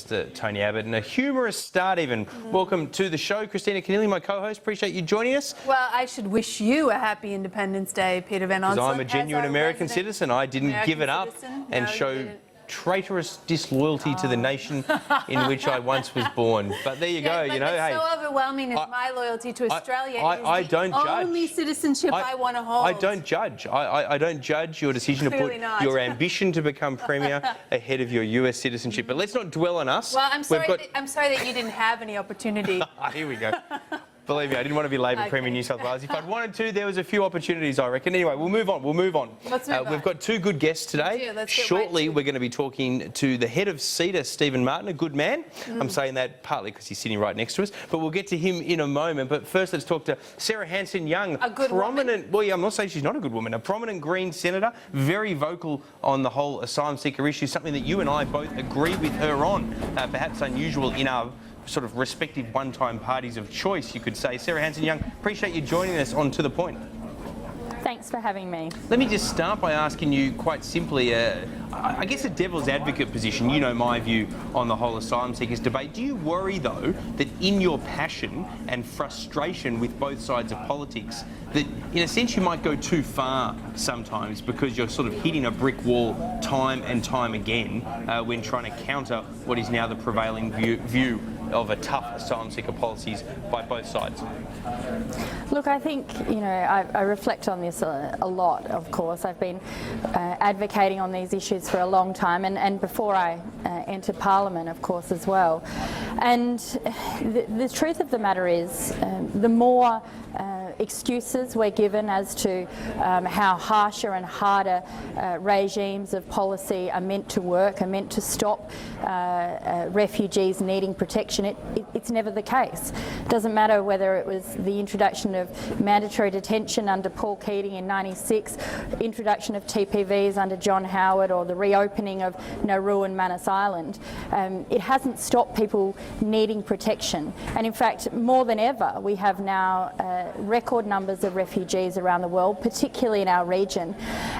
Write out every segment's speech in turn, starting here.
Mr. Tony Abbott, and a humorous start even. Welcome to the show, Kristina Keneally, my co-host. Appreciate you joining us. Well, I should wish you a happy Independence Day, Peter Van Onslen. Because I'm a genuine American citizen. I didn't give it up and show traitorous disloyalty to the nation in which I once was born. But there you go, you know. It's so overwhelming is my loyalty to Australia. I don't judge. Only citizenship I want to hold. I don't judge. I don't judge your decision to put your ambition to become Premier ahead of your US citizenship. But let's not dwell on us. Well, I'm sorry that you didn't have any opportunity. Here we go. Believe me, I didn't want to be Labor Premier New South Wales. If I'd wanted to, there was a few opportunities, I reckon. Anyway, we'll move on. Let's move on. We've got two good guests today. Shortly, we're going to be talking to the head of CEDA, Stephen Martin, a good man. I'm saying that partly because he's sitting right next to us, but we'll get to him in a moment. But first, let's talk to Sarah Hanson-Young, a good prominent. Woman. Well, yeah, I'm not saying she's not a good woman. A prominent Green senator, very vocal on the whole asylum seeker issue. Something that you and I both agree with her on. Perhaps unusual in our sort of respective one-time parties of choice, you could say. Sarah Hanson-Young, appreciate you joining us on To The Point. Thanks for having me. Let me just start by asking you quite simply, I guess a devil's advocate position. You know my view on the whole asylum seekers debate. Do you worry, though, that in your passion and frustration with both sides of politics, that in a sense you might go too far sometimes because you're sort of hitting a brick wall time and time again when trying to counter what is now the prevailing view of a tough asylum seeker policies by both sides? Look, I think, you know, I reflect on this a lot, of course. I've been advocating on these issues for a long time, and before I entered Parliament, of course, as well. And the truth of the matter is, the more excuses we're given as to how harsher and harder regimes of policy are meant to work, are meant to stop refugees needing protection, it's never the case. It doesn't matter whether it was the introduction of mandatory detention under Paul Keating in '96, introduction of TPVs under John Howard, or the reopening of Nauru and Manus Island. It hasn't stopped people needing protection. And in fact, more than ever, we have now record numbers of refugees around the world, particularly in our region.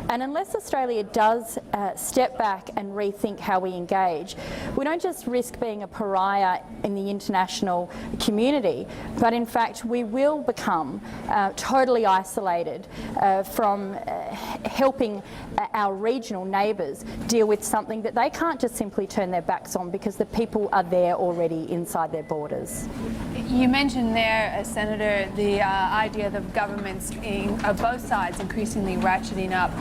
And unless Australia does step back and rethink how we engage, we don't just risk being a pariah in the international community, but in fact we will become totally isolated from helping our regional neighbours deal with something that they can't just simply turn their backs on because the people are there already inside their borders. You mentioned there, Senator, the idea that governments of both sides increasingly ratcheting up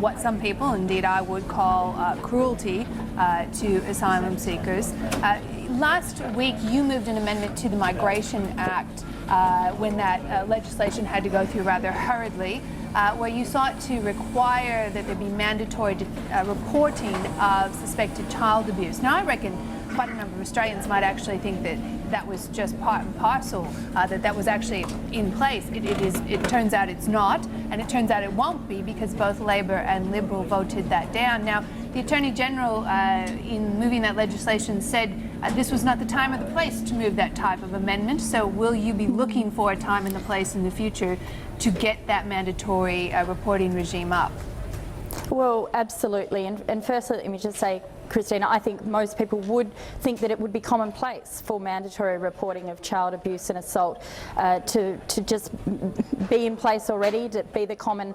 what some people, indeed I would call cruelty to asylum seekers. Last week you moved an amendment to the Migration Act when that legislation had to go through rather hurriedly, where you sought to require that there be mandatory reporting of suspected child abuse. Now, I reckon quite a number of Australians might actually think that that was just part and parcel, that was actually in place. It turns out it's not, and it turns out it won't be because both Labor and Liberal voted that down. Now, the Attorney General, in moving that legislation, said this was not the time or the place to move that type of amendment. So will you be looking for a time and the place in the future to get that mandatory reporting regime up? Well, absolutely. And firstly, let me just say, Kristina, I think most people would think that it would be commonplace for mandatory reporting of child abuse and assault to just be in place already, to be the common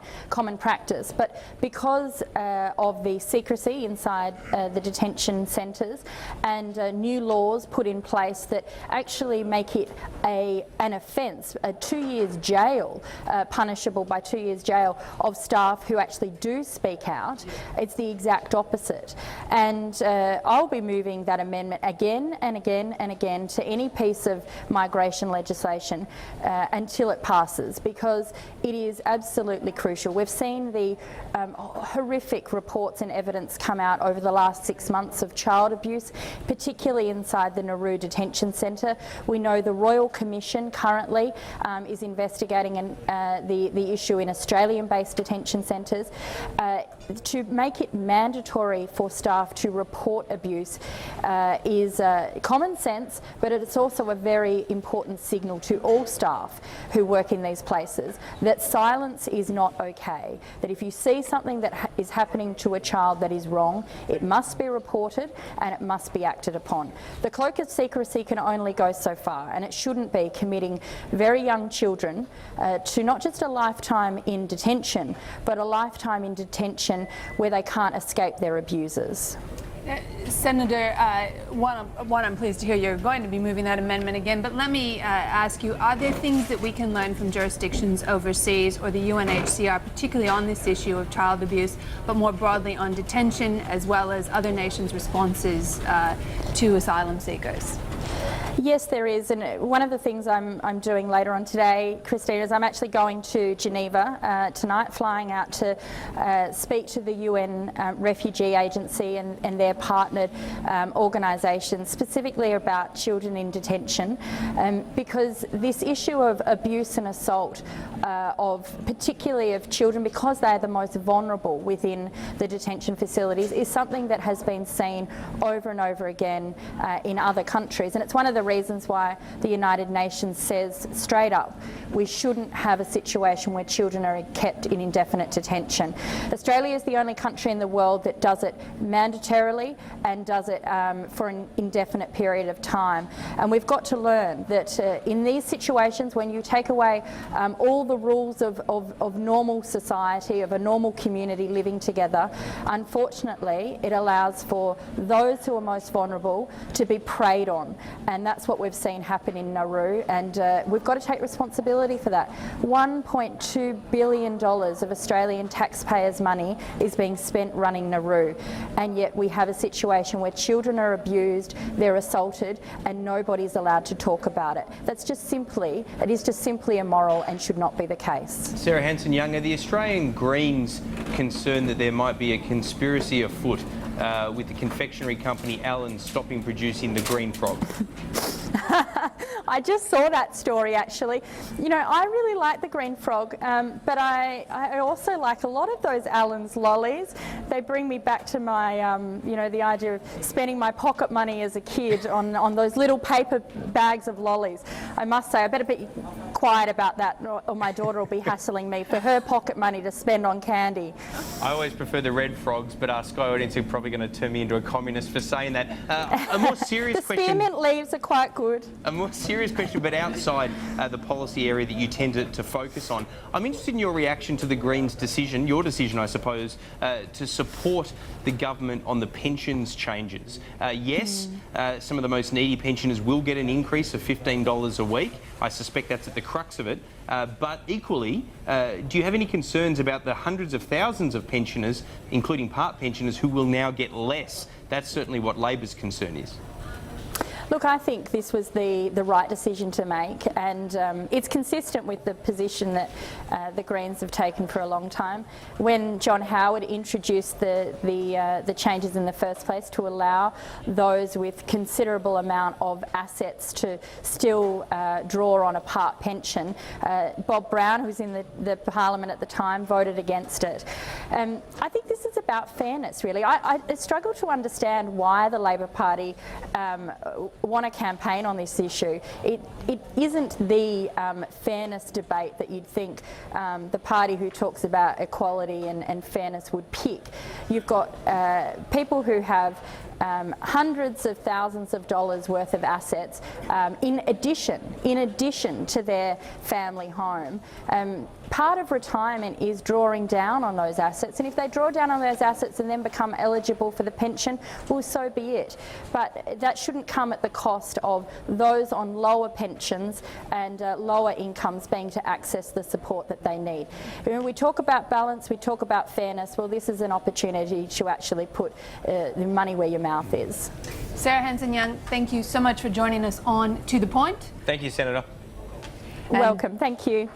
practice. But because of the secrecy inside the detention centres and new laws put in place that actually make it an offence, 2 years jail, punishable by 2 years jail, of staff who actually do speak out, it's the exact opposite. And I'll be moving that amendment again and again and again to any piece of migration legislation until it passes, because it is absolutely crucial. We've seen the horrific reports and evidence come out over the last 6 months of child abuse, particularly inside the Nauru Detention Centre. We know the Royal Commission currently is investigating the issue in Australian-based detention centres to make it mandatory for staff to report abuse is common sense, but it's also a very important signal to all staff who work in these places that silence is not okay. That if you see something that is happening to a child that is wrong, it must be reported and it must be acted upon. The cloak of secrecy can only go so far, and it shouldn't be committing very young children to not just a lifetime in detention, but a lifetime in detention where they can't escape their abusers. Senator, one, I'm pleased to hear you're going to be moving that amendment again, but let me ask you, are there things that we can learn from jurisdictions overseas or the UNHCR, particularly on this issue of child abuse, but more broadly on detention, as well as other nations' responses to asylum seekers? Yes, there is, and one of the things I'm doing later on today, Kristina, is I'm actually going to Geneva tonight, flying out to speak to the UN Refugee Agency and their partnered organisations, specifically about children in detention, because this issue of abuse and assault particularly of children, because they are the most vulnerable within the detention facilities, is something that has been seen over and over again in other countries, and it's one of the reasons why the United Nations says straight up we shouldn't have a situation where children are kept in indefinite detention. Australia is the only country in the world that does it mandatorily and does it for an indefinite period of time, and we've got to learn that in these situations, when you take away all the rules of normal society, of a normal community living together, unfortunately it allows for those who are most vulnerable to be preyed on, and that's what we've seen happen in Nauru, and we've got to take responsibility for that. $1.2 billion of Australian taxpayers' money is being spent running Nauru, and yet we have a situation where children are abused, they're assaulted, and nobody's allowed to talk about it. It is just simply immoral and should not be the case. Sarah Hanson-Young, are the Australian Greens concerned that there might be a conspiracy afoot with the confectionery company Allen stopping producing the green frog? I just saw that story actually. You know, I really like the green frog, but I also like a lot of those Allen's lollies. They bring me back to my, the idea of spending my pocket money as a kid on those little paper bags of lollies. I must say, I better be quiet about that, or my daughter will be hassling me for her pocket money to spend on candy. I always prefer the red frogs, but our Sky audience are probably going to turn me into a communist for saying that. A more serious question. The spearmint leaves are quite good. A more serious question, but outside the policy area that you tend to focus on. I'm interested in your reaction to the Greens' decision, your decision, I suppose, to support the government on the pensions changes. Yes, some of the most needy pensioners will get an increase of $15 a week. I suspect that's at the crux of it. But equally, do you have any concerns about the hundreds of thousands of pensioners, including part pensioners, who will now get less? That's certainly what Labor's concern is. Look, I think this was the right decision to make, and it's consistent with the position that the Greens have taken for a long time. When John Howard introduced the changes in the first place to allow those with considerable amount of assets to still draw on a part pension, Bob Brown, who was in the Parliament at the time, voted against it. I think this is about fairness, really. I struggle to understand why the Labor Party want to campaign on this issue. It isn't the fairness debate that you'd think the party who talks about equality and fairness would pick. You've got people who have hundreds of thousands of dollars worth of assets in addition to their family home. Part of retirement is drawing down on those assets, and if they draw down on those assets and then become eligible for the pension, well, so be it. But that shouldn't come at the cost of those on lower pensions and lower incomes being to access the support that they need. When we talk about balance, we talk about fairness. Well, this is an opportunity to actually put the money where your mouth is. Sarah Hanson-Young, thank you so much for joining us on To The Point. Thank you, Senator. Welcome. Thank you.